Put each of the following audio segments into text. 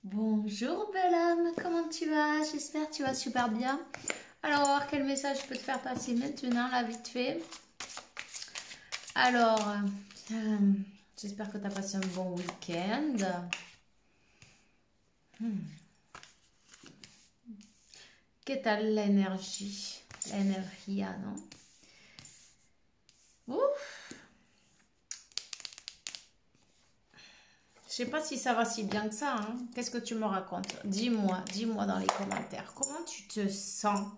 Bonjour belle âme, comment tu vas? J'espère que tu vas super bien. Alors, on va voir quel message je peux te faire passer maintenant, là, vite fait. Alors, j'espère que tu as passé un bon week-end. Que tal l'énergie? L'énergie, non? Ouf! Je sais pas si ça va si bien que ça, hein. Qu'est-ce que tu me racontes? Dis-moi dans les commentaires. Comment tu te sens?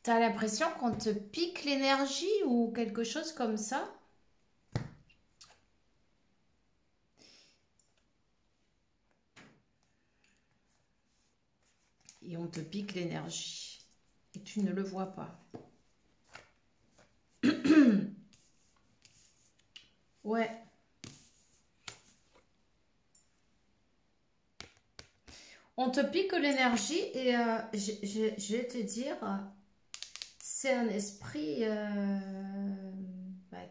T'as l'impression qu'on te pique l'énergie ou quelque chose comme ça? Et on te pique l'énergie. Et tu ne le vois pas. Ouais. On te pique l'énergie et je vais te dire, c'est un esprit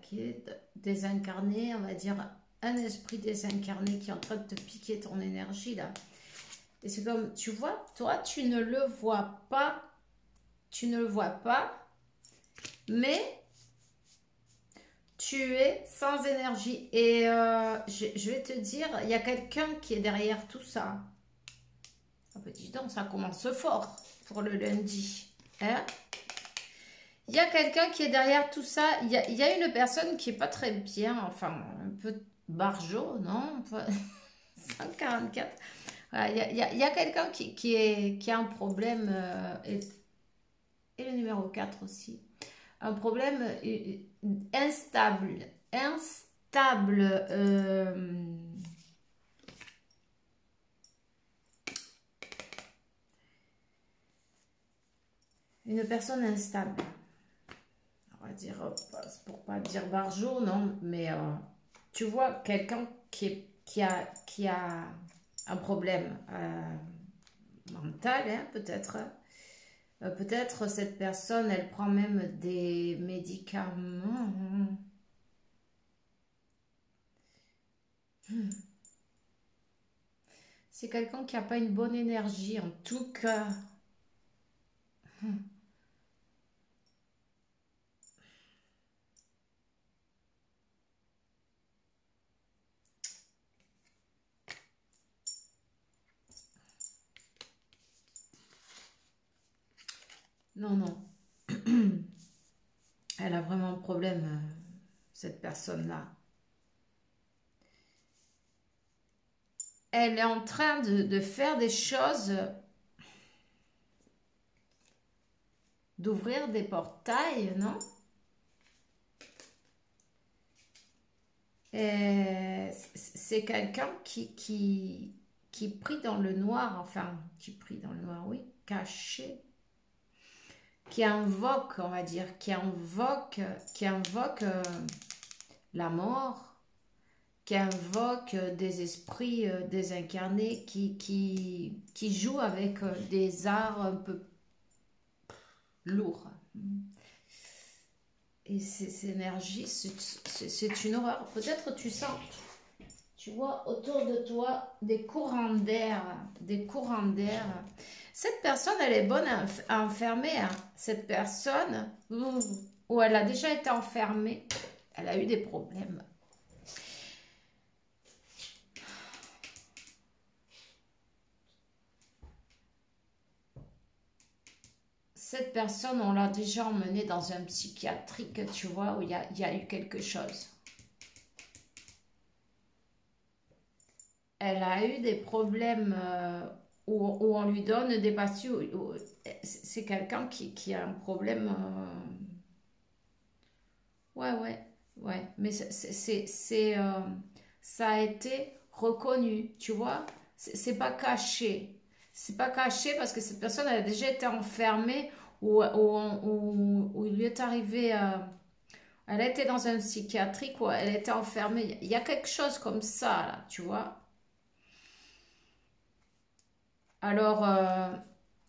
qui est désincarné, on va dire un esprit désincarné qui est en train de te piquer ton énergie là. Et c'est comme, tu vois, toi tu ne le vois pas, mais tu es sans énergie. Et je vais te dire, il y a quelqu'un qui est derrière tout ça. Un petit donc, ça commence fort pour le lundi. Hein? Il y a quelqu'un qui est derrière tout ça. Il y a une personne qui est pas très bien, enfin, un peu barjot, non? 144. Voilà, il y a quelqu'un qui a un problème, et le numéro 4 aussi. Un problème instable. Instable. Une personne instable. On va dire, pour pas dire barjot, non, mais tu vois, quelqu'un qui a un problème mental, hein, peut-être. Peut-être cette personne, elle prend même des médicaments. C'est quelqu'un qui n'a pas une bonne énergie, en tout cas. Non, non. Elle a vraiment un problème, cette personne-là. Elle est en train de faire des choses, d'ouvrir des portails, non? C'est quelqu'un qui prie dans le noir, enfin, qui prie dans le noir, oui, caché, qui invoque, on va dire, qui invoque la mort, qui invoque des esprits désincarnés, qui jouent avec des arts un peu lourds. Et ces énergies, c'est une horreur. Peut-être tu sens, tu vois, autour de toi des courants d'air, des courants d'air. Cette personne, elle est bonne à enfermer. Hein. Cette personne, où elle a déjà été enfermée, elle a eu des problèmes. Cette personne, on l'a déjà emmenée dans un psychiatrique, tu vois, où il y a eu quelque chose. Elle a eu des problèmes où on lui donne des pastilles. C'est quelqu'un qui a un problème. Ouais. Mais ça a été reconnu, tu vois. C'est pas caché. C'est pas caché parce que cette personne elle a déjà été enfermée où il lui est arrivé. Elle a été dans un psychiatrique où elle était enfermée. Il y a quelque chose comme ça, là, tu vois. Alors,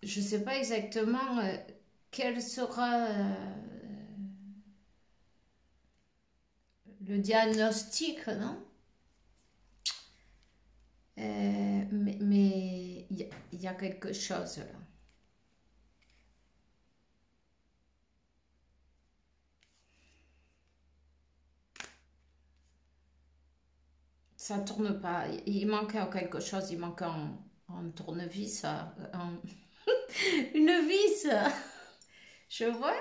je ne sais pas exactement quel sera le diagnostic, non? y a quelque chose là. Ça tourne pas. Il manque quelque chose. Il manque un tournevis. Une vis. Je vois.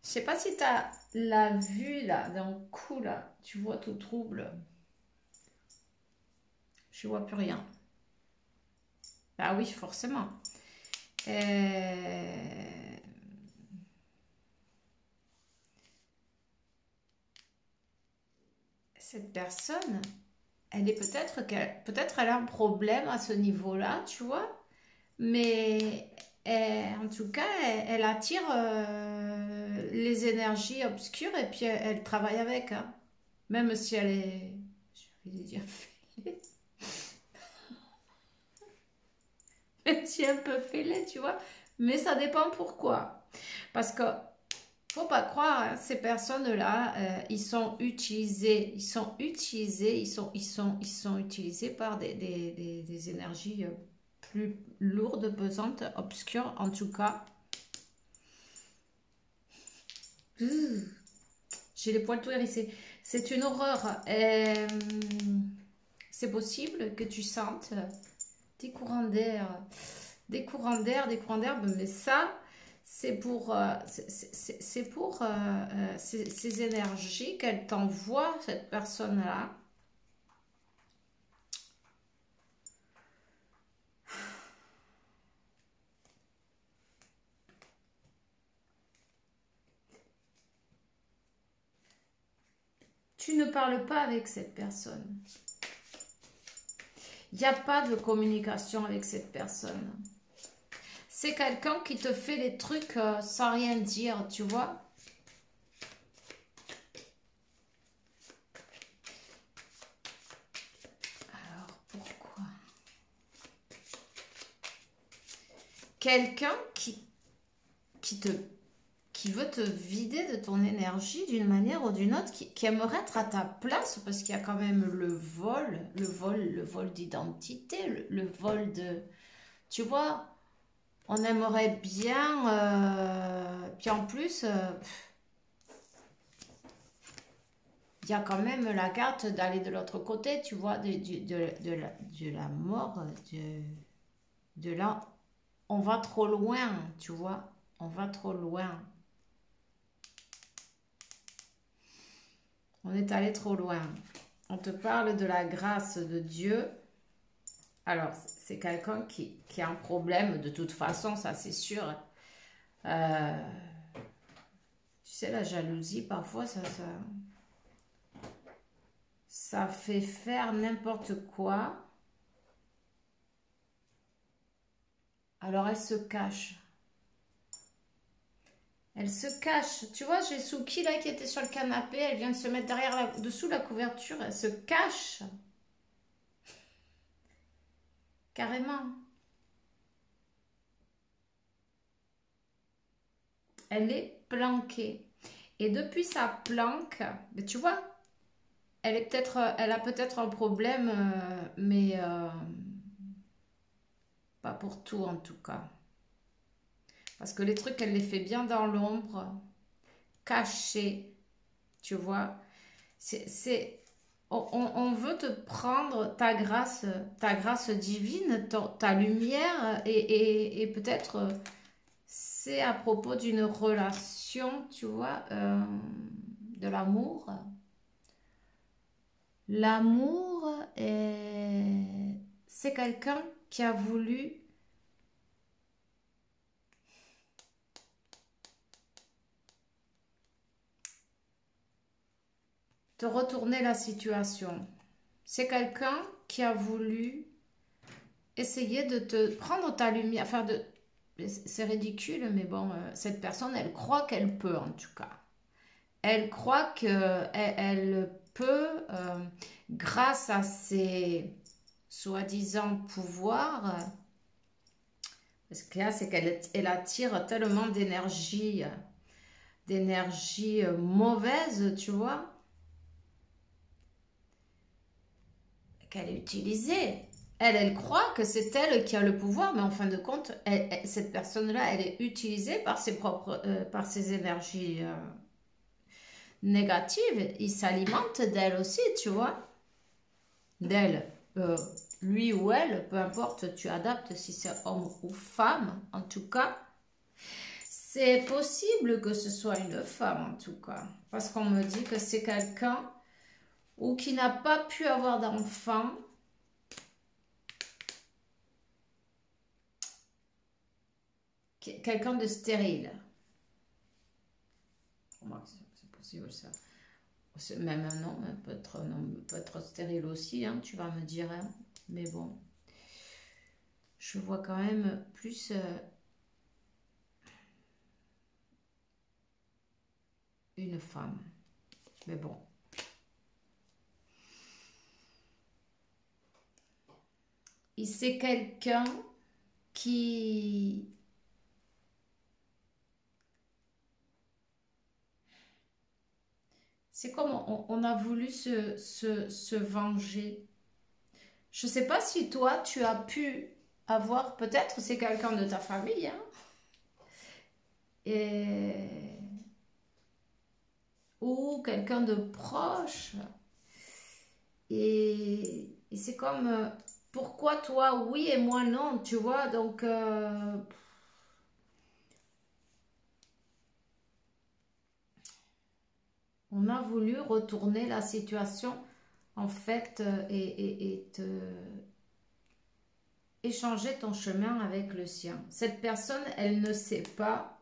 Je sais pas si tu as la vue là, d'un coup là. Tu vois tout trouble. Je vois plus rien. Ah oui, forcément. Cette personne, elle est peut-être elle a un problème à ce niveau-là, tu vois. Mais en tout cas, elle attire les énergies obscures et puis elle travaille avec, hein. Même si elle est, je vais dire, même si elle peut fêler, tu vois. Mais ça dépend pourquoi. Parce que faut pas croire, hein, ces personnes-là, ils sont utilisés, ils sont utilisés par des énergies plus lourdes, pesantes, obscures, en tout cas. J'ai les poils tout hérissés. C'est une horreur. C'est possible que tu sentes des courants d'air, mais ça, c'est pour, ces énergies qu'elle t'envoie, cette personne-là. Tu ne parles pas avec cette personne. Il n'y a pas de communication avec cette personne. C'est quelqu'un qui te fait les trucs sans rien dire, tu vois. Alors, pourquoi? Quelqu'un qui veut te vider de ton énergie d'une manière ou d'une autre, qui aimerait être à ta place, parce qu'il y a quand même le vol d'identité, le vol de... Tu vois, on aimerait bien... puis en plus, il y a quand même la carte d'aller de l'autre côté, tu vois, de la mort, de là. On va trop loin, tu vois, on va trop loin. On est allé trop loin. On te parle de la grâce de Dieu. Alors, c'est quelqu'un qui a un problème de toute façon, ça c'est sûr. Tu sais, la jalousie, parfois, ça fait faire n'importe quoi. Alors, elle se cache. Elle se cache. Tu vois, j'ai Souki là qui était sur le canapé. Elle vient de se mettre dessous la couverture. Elle se cache. Carrément. Elle est planquée. Et depuis sa planque, tu vois, elle a peut-être un problème, mais pas pour tout en tout cas. Parce que les trucs, elle les fait bien dans l'ombre, cachés, tu vois. On veut te prendre ta grâce divine, ta lumière, et peut-être c'est à propos d'une relation, tu vois, de l'amour. L'amour, c'est quelqu'un qui a voulu te retourner la situation. C'est quelqu'un qui a voulu essayer de te prendre ta lumière. Enfin, c'est ridicule, mais bon, cette personne, elle croit qu'elle peut en tout cas. Elle croit qu'elle peut, grâce à ses soi-disant pouvoirs, parce que là, c'est qu'elle attire tellement d'énergie mauvaise, tu vois, qu'elle est utilisée. elle croit que c'est elle qui a le pouvoir, mais en fin de compte, cette personne-là, elle est utilisée par ses propres, par ses énergies négatives. Il s'alimente d'elle aussi, tu vois. D'elle, lui ou elle, peu importe, tu adaptes si c'est homme ou femme, en tout cas. C'est possible que ce soit une femme, en tout cas. Parce qu'on me dit que c'est quelqu'un ou qui n'a pas pu avoir d'enfant. Quelqu'un de stérile. C'est possible ça. Même un homme peut être stérile aussi, hein, tu vas me dire. Hein. Mais bon, je vois quand même plus une femme. Mais bon. Et c'est quelqu'un qui... C'est comme on a voulu se venger. Je ne sais pas si toi, tu as pu avoir... Peut-être c'est quelqu'un de ta famille. Hein, ou quelqu'un de proche. Et c'est comme... pourquoi toi, oui et moi, non, tu vois. Donc... on a voulu retourner la situation en fait et te échanger ton chemin avec le sien. Cette personne, elle ne sait pas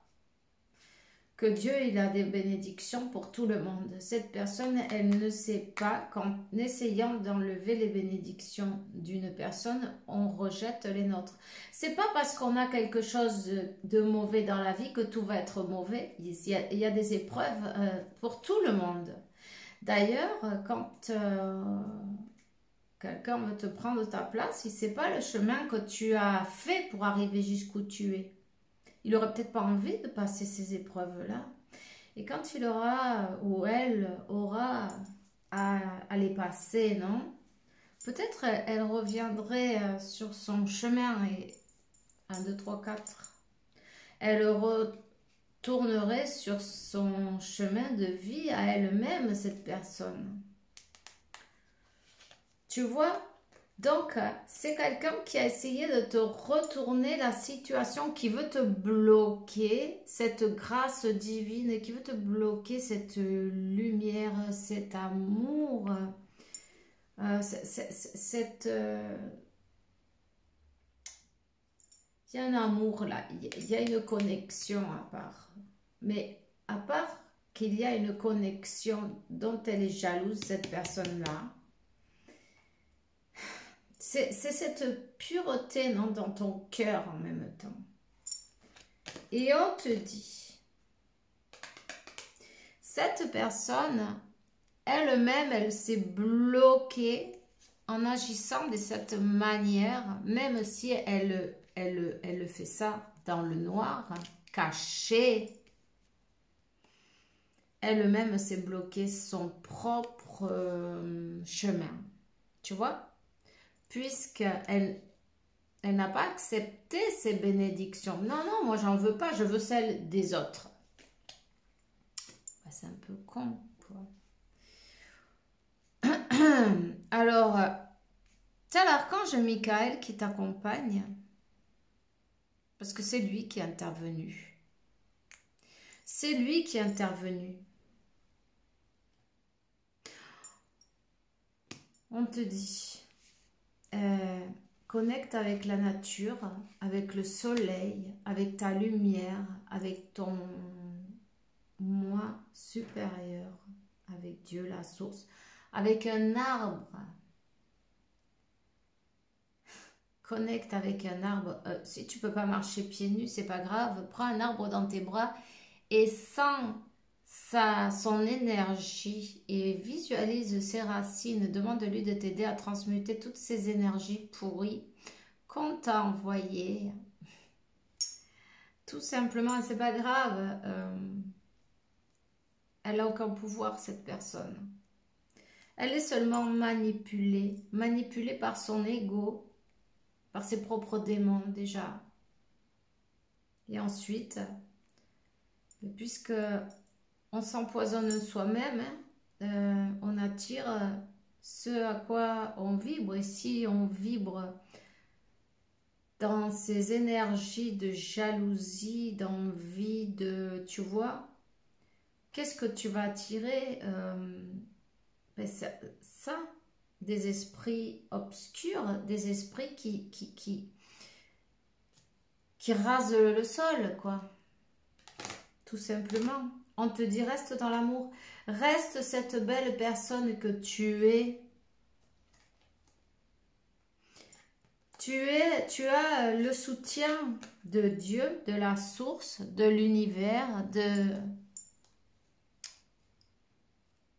que Dieu, il a des bénédictions pour tout le monde. Cette personne, elle ne sait pas qu'en essayant d'enlever les bénédictions d'une personne, on rejette les nôtres. C'est pas parce qu'on a quelque chose de mauvais dans la vie que tout va être mauvais. Il y a des épreuves pour tout le monde. D'ailleurs, quand quelqu'un veut te prendre ta place, il ne sait pas le chemin que tu as fait pour arriver jusqu'où tu es. Il n'aurait peut-être pas envie de passer ces épreuves-là. Et quand il aura, ou elle aura à les passer, non? Peut-être elle reviendrait sur son chemin et 1, 2, 3, 4. Elle retournerait sur son chemin de vie à elle-même, cette personne. Tu vois? Donc, c'est quelqu'un qui a essayé de te retourner la situation, qui veut te bloquer cette grâce divine, qui veut te bloquer cette lumière, cet amour, il y a un amour là, il y a une connexion à part. Mais à part qu'il y a une connexion dont elle est jalouse, cette personne-là, c'est cette pureté, non, dans ton cœur en même temps. Et on te dit, cette personne, elle-même, elle s'est bloquée en agissant de cette manière, même si elle fait ça dans le noir, caché. Elle-même s'est bloquée son propre chemin. Tu vois? Puisqu'elle n'a pas accepté ces bénédictions. Non, non, moi j'en veux pas, je veux celles des autres. Bah, c'est un peu con, quoi. Alors, tu as l'archange Michael qui t'accompagne, parce que c'est lui qui est intervenu. C'est lui qui est intervenu. On te dit... connecte avec la nature, avec le soleil, avec ta lumière, avec ton moi supérieur, avec Dieu, la source, avec un arbre. Connecte avec un arbre. Si tu peux pas marcher pieds nus, c'est pas grave. Prends un arbre dans tes bras et sens son énergie et visualise ses racines. Demande-lui de t'aider à transmuter toutes ces énergies pourries qu'on t'a envoyées. Tout simplement, c'est pas grave. Elle n'a aucun pouvoir, cette personne. Elle est seulement manipulée par son ego par ses propres démons déjà. Et ensuite, puisque on s'empoisonne soi-même, hein, on attire ce à quoi on vibre. Et si on vibre dans ces énergies de jalousie, d'envie, tu vois, qu'est-ce que tu vas attirer? Ben ça, des esprits obscurs, des esprits qui rasent le sol, quoi. Tout simplement. On te dit, reste dans l'amour. Reste cette belle personne que tu es. Tu as le soutien de Dieu, de la source, de l'univers,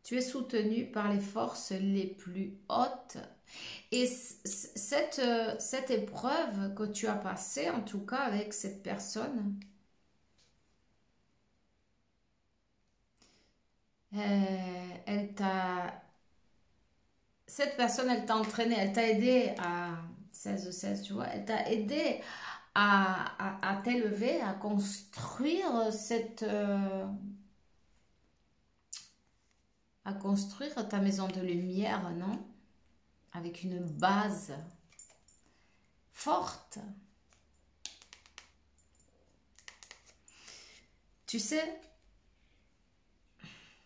tu es soutenu par les forces les plus hautes. Et cette épreuve que tu as passée, en tout cas avec cette personne, cette personne, elle t'a entraîné, elle t'a aidé à 16-16, tu vois, elle t'a aidé à t'élever, à construire à construire ta maison de lumière, non? Avec une base forte. Tu sais,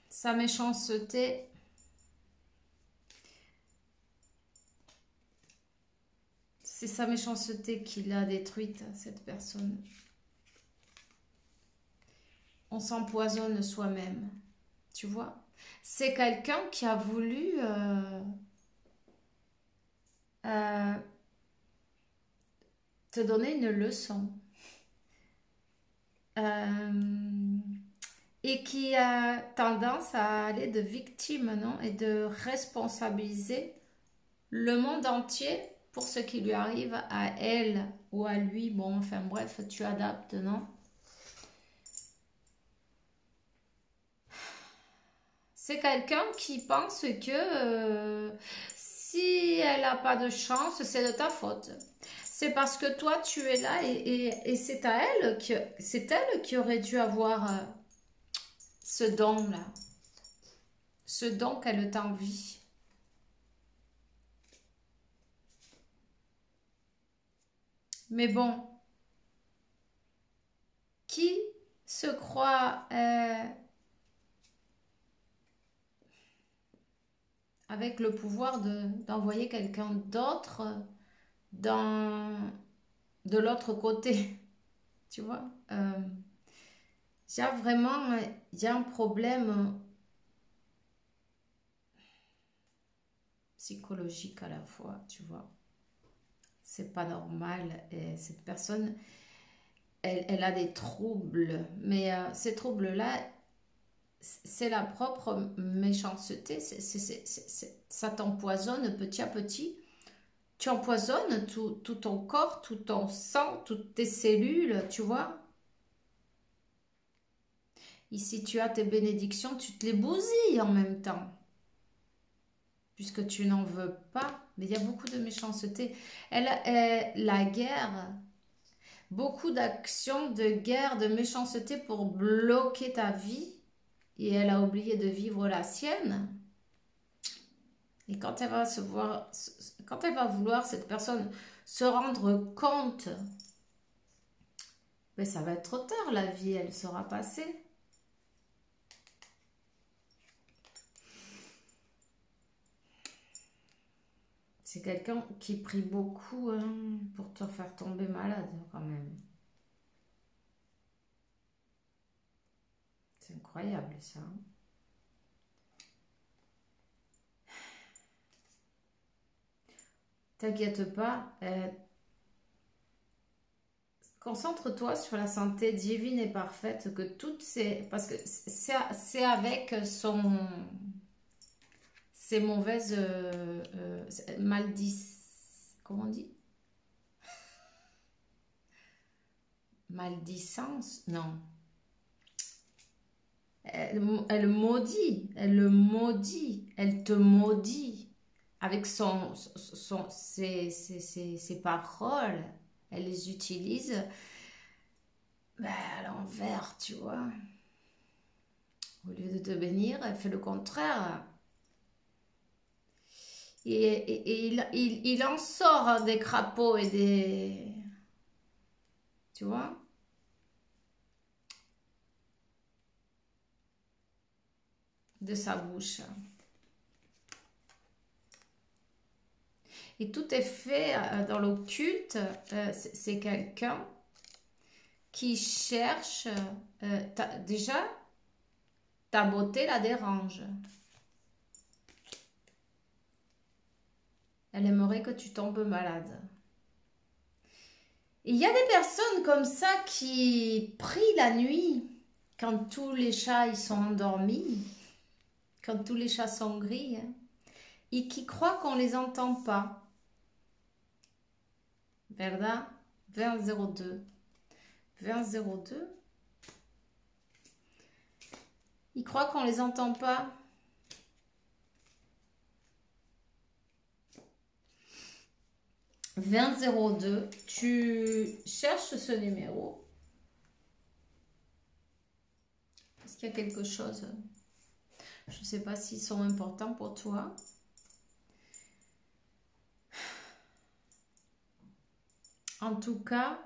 sa méchanceté, c'est sa méchanceté qui l'a détruite, cette personne. On s'empoisonne soi-même, tu vois. C'est quelqu'un qui a voulu te donner une leçon. Et qui a tendance à aller de victime, non? Et de responsabiliser le monde entier pour ce qui lui arrive à elle ou à lui. Bon, enfin bref, tu adaptes, non? C'est quelqu'un qui pense que si elle n'a pas de chance, c'est de ta faute. C'est parce que toi, tu es là et c'est à elle c'est elle qui aurait dû avoir ce don-là. Ce don qu'elle t'envie. Mais bon, qui se croit avec le pouvoir d'envoyer quelqu'un d'autre de l'autre côté, tu vois? Il y a vraiment, il y a un problème psychologique à la fois, tu vois. C'est pas normal. Et cette personne, elle a des troubles, mais ces troubles-là, c'est la propre méchanceté. Ça t'empoisonne petit à petit. Tu empoisonnes tout ton corps, tout ton sang, toutes tes cellules, tu vois. Ici, tu as tes bénédictions, tu te les bousilles en même temps. Puisque tu n'en veux pas. Mais il y a beaucoup de méchanceté. La guerre, beaucoup d'actions de guerre, de méchanceté pour bloquer ta vie. Et elle a oublié de vivre la sienne. Et quand elle va quand elle va vouloir, cette personne, se rendre compte, ben ça va être trop tard, la vie, elle sera passée. C'est quelqu'un qui prie beaucoup pour te faire tomber malade, quand même. C'est incroyable, ça. T'inquiète pas. Concentre-toi sur la santé divine et parfaite, que toutes ces... Parce que c'est avec ces mauvaises comment on dit? Maldicence? Non. Elle maudit, elle le maudit, elle te maudit avec ses paroles, elle les utilise ben, à l'envers, tu vois. Au lieu de te bénir, elle fait le contraire. Et il en sort des crapauds et des... Tu vois? De sa bouche. Et tout est fait dans l'occulte. C'est quelqu'un qui cherche... déjà, ta beauté la dérange. Elle aimerait que tu tombes malade. Il y a des personnes comme ça qui prient la nuit quand tous les chats ils sont endormis, quand tous les chats sont gris, hein, et qui croient qu'on les entend pas. Verda 2002. 2002. Ils croient qu'on les entend pas. « 2002, tu cherches ce numéro. Est-ce qu'il y a quelque chose? Je ne sais pas s'ils sont importants pour toi. En tout cas,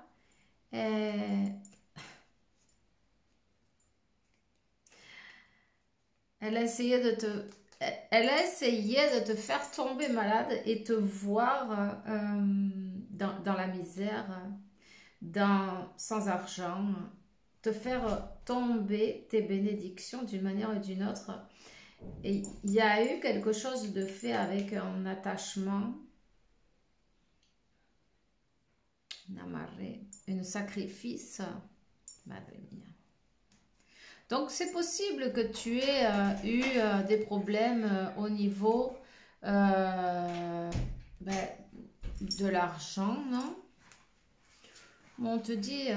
elle a essayé de te... Elle a essayé de te faire tomber malade et te voir dans la misère, sans argent, te faire tomber tes bénédictions d'une manière ou d'une autre. Et il y a eu quelque chose de fait avec un attachement, un sacrifice, madre mia. Donc, c'est possible que tu aies eu des problèmes au niveau ben, de l'argent, non? On te dit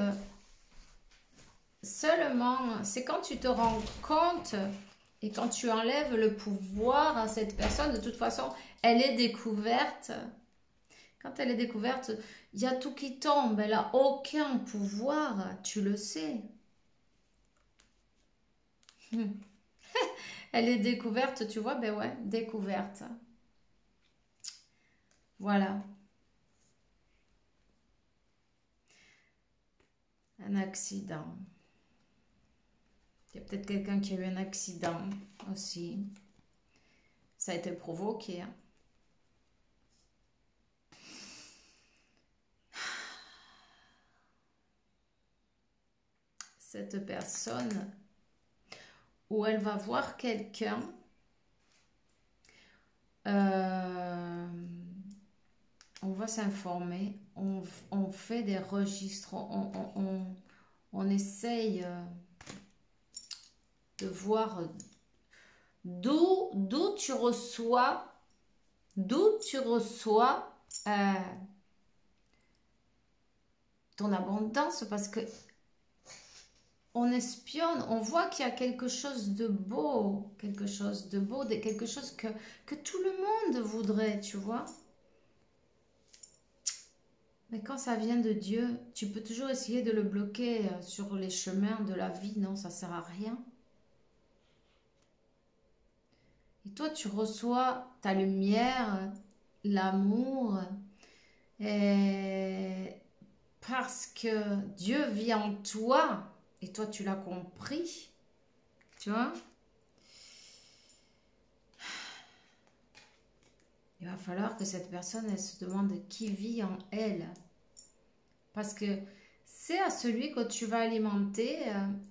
seulement, c'est quand tu te rends compte et quand tu enlèves le pouvoir à cette personne, de toute façon, elle est découverte. Quand elle est découverte, il y a tout qui tombe, elle n'a aucun pouvoir, tu le sais. Elle est découverte, tu vois, ben ouais, découverte. Voilà. Un accident. Il y a peut-être quelqu'un qui a eu un accident aussi. Ça a été provoqué. Hein. Cette personne, où elle va voir quelqu'un, on va s'informer, on fait des registres, on essaye de voir d'où tu reçois ton abondance, parce que on espionne, on voit qu'il y a quelque chose de beau, quelque chose que tout le monde voudrait, tu vois. Mais quand ça vient de Dieu, tu peux toujours essayer de le bloquer sur les chemins de la vie. Non, ça sert à rien. Et toi, tu reçois ta lumière, l'amour, parce que Dieu vit en toi et toi, tu l'as compris. Tu vois? Il va falloir que cette personne, elle se demande qui vit en elle. Parce que c'est à celui que tu vas alimenter,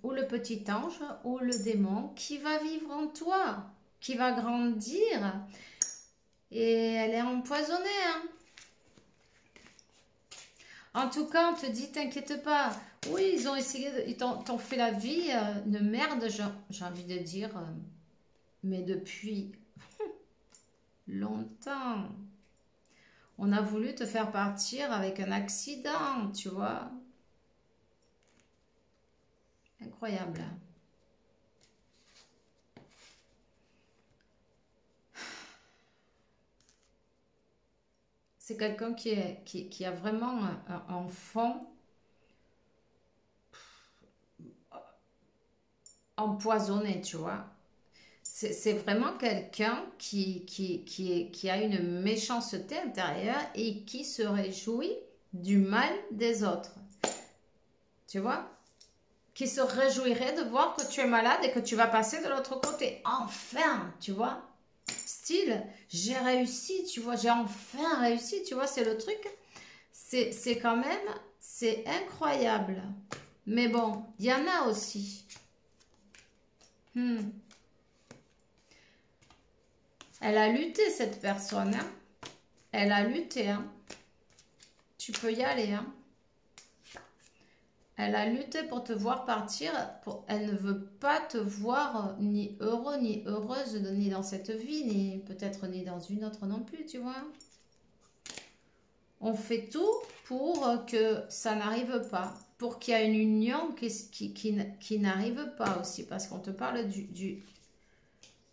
ou le petit ange, ou le démon, qui va vivre en toi, qui va grandir. Et elle est empoisonnée. Hein. En tout cas, on te dit, t'inquiète pas. Oui, ils ont essayé, ils t'ont fait la vie, une merde, j'ai envie de dire. Mais depuis longtemps. On a voulu te faire partir avec un accident, tu vois. Incroyable. C'est quelqu'un qui a vraiment un fond empoisonné, tu vois. C'est vraiment quelqu'un qui a une méchanceté intérieure et qui se réjouit du mal des autres. Tu vois? Qui se réjouirait de voir que tu es malade et que tu vas passer de l'autre côté. Enfin, tu vois? Style, j'ai réussi, tu vois, j'ai enfin réussi, tu vois, c'est le truc. C'est quand même, c'est incroyable. Mais bon, il y en a aussi. Elle a lutté, cette personne, hein. Elle a lutté, hein. Tu peux y aller, hein. Elle a lutté pour te voir partir. Elle ne veut pas te voir ni heureux, ni heureuse, ni dans cette vie, ni peut-être ni dans une autre non plus, tu vois. On fait tout pour que ça n'arrive pas. Pour qu'il y ait une union qui n'arrive pas aussi. Parce qu'on te parle du...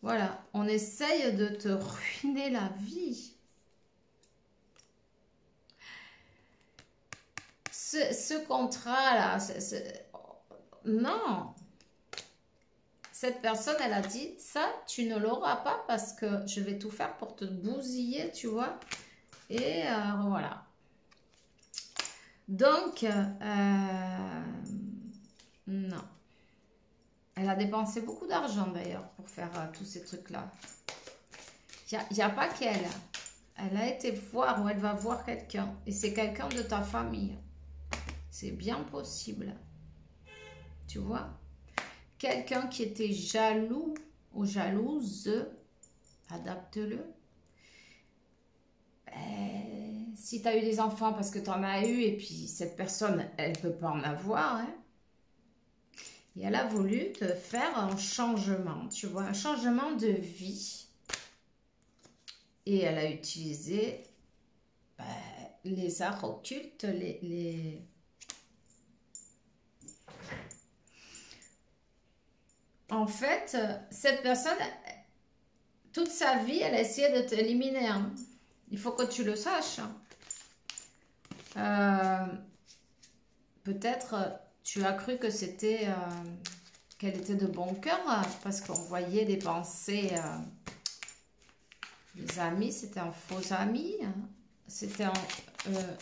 Voilà, on essaye de te ruiner la vie. Ce contrat-là, non. Cette personne, elle a dit, ça, tu ne l'auras pas parce que je vais tout faire pour te bousiller, tu vois. Et voilà. Donc, non. Elle a dépensé beaucoup d'argent d'ailleurs pour faire tous ces trucs-là. Il n'y a pas qu'elle. Elle a été voir ou elle va voir quelqu'un. Et c'est quelqu'un de ta famille. C'est bien possible. Tu vois? Quelqu'un qui était jaloux ou jalouse, adapte-le. Si tu as eu des enfants parce que tu en as eu et puis cette personne, elle ne peut pas en avoir. Hein? Et elle a voulu te faire un changement, tu vois, un changement de vie. Et elle a utilisé les arts occultes, En fait, cette personne, toute sa vie, elle a essayé de t'éliminer. Hein. Il faut que tu le saches. Peut-être tu as cru que c'était qu'elle était de bon cœur parce qu'on voyait des pensées des amis, c'était un faux ami. C'était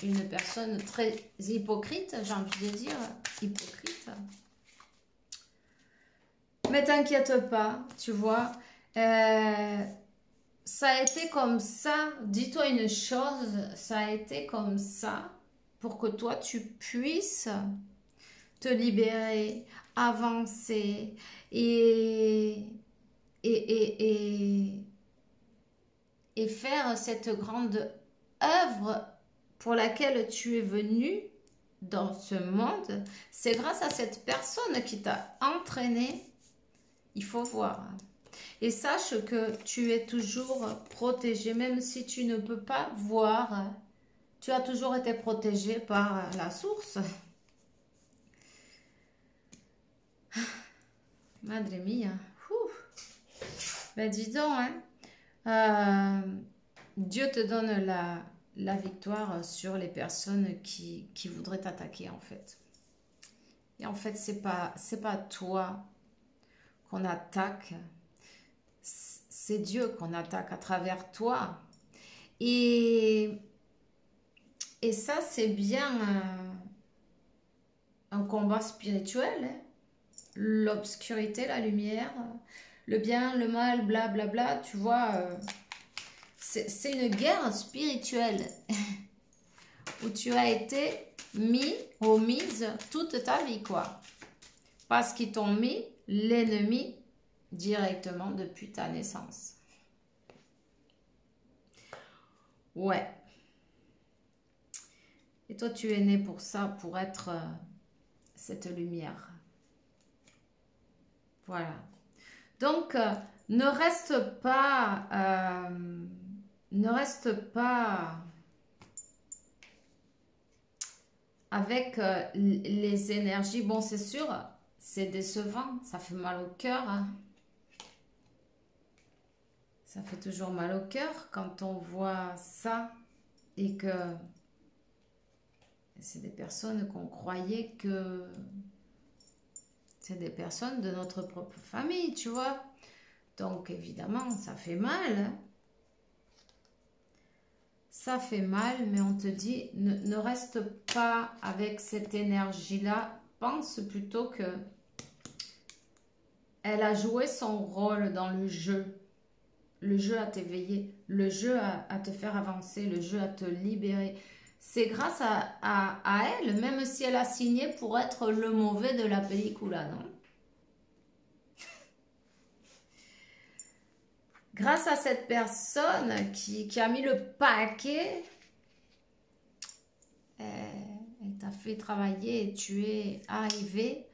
une personne très hypocrite, j'ai envie de dire, hypocrite. Mais t'inquiète pas, tu vois, ça a été comme ça, dis-toi une chose, ça a été comme ça pour que toi tu puisses te libérer, avancer et faire cette grande œuvre pour laquelle tu es venu dans ce monde. C'est grâce à cette personne qui t'a entraîné. Il faut voir. Et sache que tu es toujours protégé, même si tu ne peux pas voir. Tu as toujours été protégé par la source. Madre mia. Ben dis donc, hein. Dieu te donne la victoire sur les personnes qui voudraient t'attaquer, en fait. Et en fait, c'est pas toi qu'on attaque, c'est Dieu qu'on attaque à travers toi. Et ça, c'est bien un combat spirituel. Hein. L'obscurité, la lumière, le bien, le mal, blablabla, bla, bla, tu vois. C'est une guerre spirituelle où tu as été mis ou mise toute ta vie, quoi. Parce qu'ils t'ont mis l'ennemi directement depuis ta naissance. Ouais. Et toi, tu es né pour ça, pour être cette lumière. Voilà. Donc, ne reste pas avec les énergies. Bon, c'est sûr, c'est décevant, ça fait mal au cœur. Hein. Ça fait toujours mal au cœur quand on voit ça. et que c'est des personnes qu'on croyait que c'est des personnes de notre propre famille, tu vois. Donc, évidemment, ça fait mal. Hein. Ça fait mal, mais on te dit, ne reste pas avec cette énergie-là. Pense plutôt que elle a joué son rôle dans le jeu. Le jeu à t'éveiller, le jeu à te faire avancer, le jeu à te libérer. C'est grâce à elle, même si elle a signé pour être le mauvais de la pellicule, non? Grâce à cette personne qui a mis le paquet, elle t'a fait travailler et tu es arrivé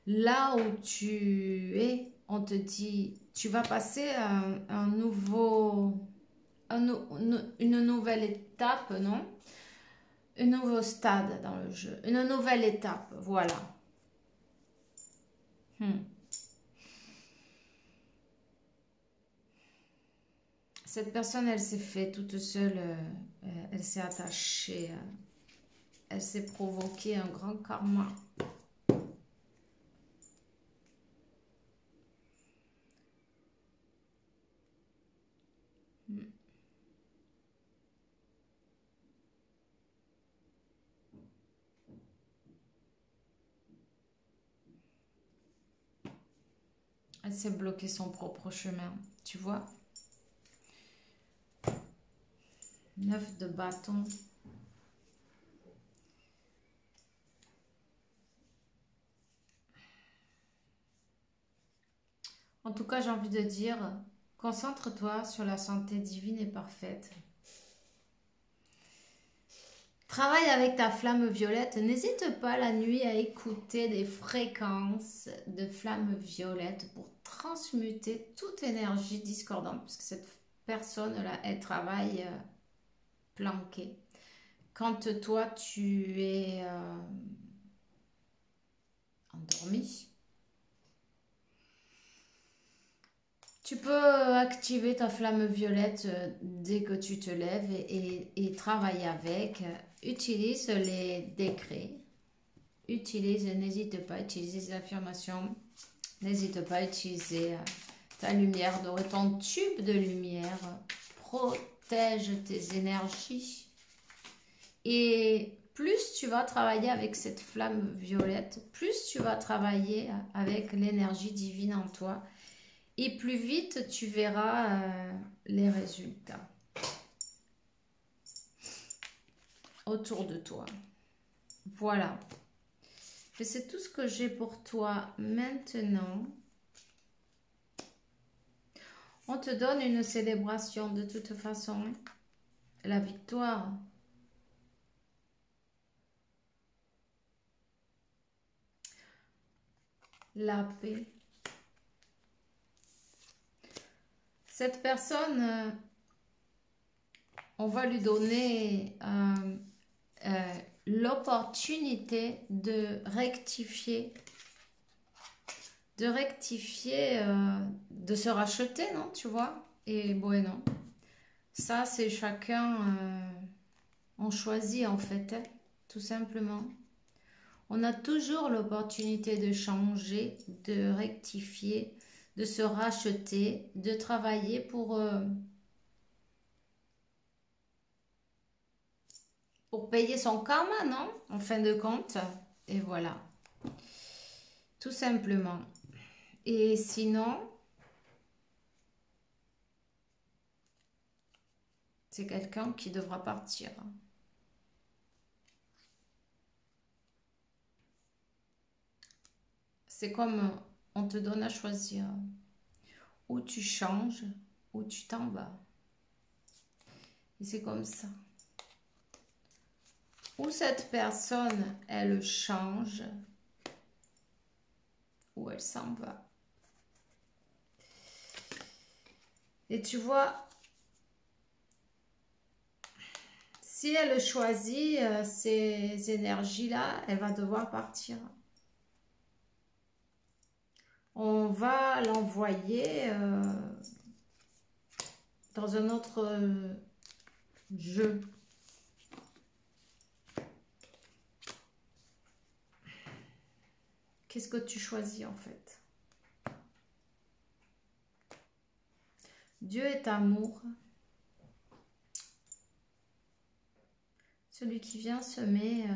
là où tu es. On te dit, tu vas passer un nouveau, une nouvelle étape, non? Un nouveau stade dans le jeu, une nouvelle étape, voilà. Cette personne, elle s'est fait toute seule, elle s'est attachée, elle s'est provoqué un grand karma. Elle s'est bloquée son propre chemin, tu vois. 9 de bâton. En tout cas, j'ai envie de dire, concentre-toi sur la santé divine et parfaite. Travaille avec ta flamme violette. N'hésite pas la nuit à écouter des fréquences de flamme violette pour transmuter toute énergie discordante. Parce que cette personne-là, elle travaille planquée. Quand toi, tu es endormi, tu peux activer ta flamme violette dès que tu te lèves et travailler avec. Utilise les décrets. N'hésite pas à utiliser les affirmations. N'hésite pas à utiliser ta lumière dorée, ton tube de lumière. Protège tes énergies. Et plus tu vas travailler avec cette flamme violette, plus tu vas travailler avec l'énergie divine en toi. Et plus vite, tu verras les résultats autour de toi. Voilà. Et c'est tout ce que j'ai pour toi maintenant. On te donne une célébration de toute façon. La victoire. La paix. Cette personne, on va lui donner l'opportunité de rectifier, de se racheter, non, tu vois? Et bon, ça, c'est chacun, on choisit en fait, hein, tout simplement. On a toujours l'opportunité de changer, de rectifier, de se racheter, de travailler pour payer son karma, non? En fin de compte. Et voilà. Tout simplement. Et sinon, c'est quelqu'un qui devra partir. C'est comme on te donne à choisir. Ou tu changes, ou tu t'en vas. Et c'est comme ça. Ou cette personne, elle change, ou elle s'en va. Et tu vois, si elle choisit ces énergies-là, elle va devoir partir. On va l'envoyer dans un autre jeu. Qu'est-ce que tu choisis en fait? Dieu est amour. Celui qui vient semer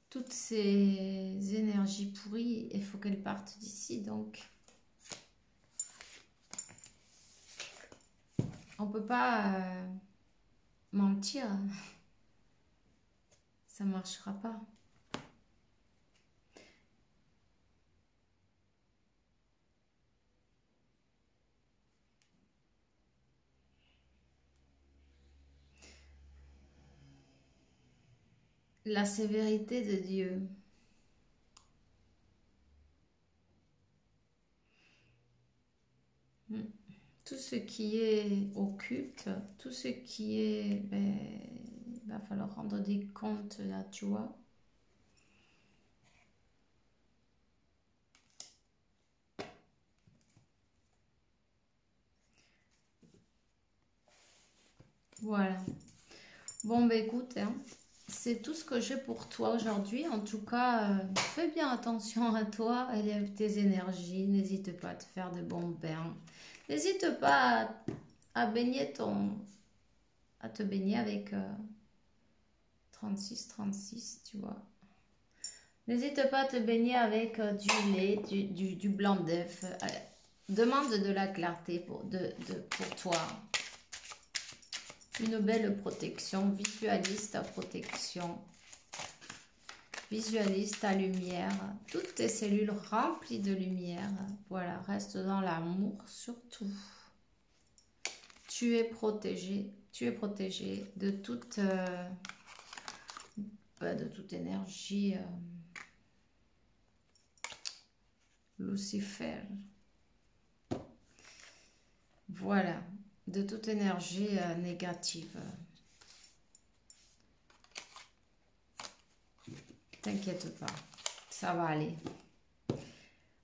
toutes ces énergies pourries, il faut qu'elles partent d'ici. Donc, on peut pas mentir. Ça marchera pas. La sévérité de Dieu. Tout ce qui est occulte, tout ce qui est... Ben, il va falloir rendre des comptes là, tu vois. Voilà. Bon, ben écoute, hein, c'est tout ce que j'ai pour toi aujourd'hui. En tout cas, fais bien attention à toi, élève tes énergies. N'hésite pas à te faire de bons bains. N'hésite pas à baigner à te baigner avec 36, tu vois. N'hésite pas à te baigner avec du lait, du blanc d'œuf. Demande de la clarté pour toi. Une belle protection. Visualise ta protection. Visualise ta lumière. Toutes tes cellules remplies de lumière. Voilà, reste dans l'amour surtout. Tu es protégé. Tu es protégé de toute énergie. Lucifer. Voilà, de toute énergie négative. T'inquiète pas, ça va aller.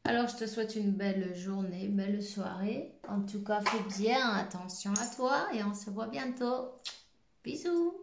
Alors, je te souhaite une belle journée, belle soirée. En tout cas, fais bien attention à toi et on se voit bientôt. Bisous!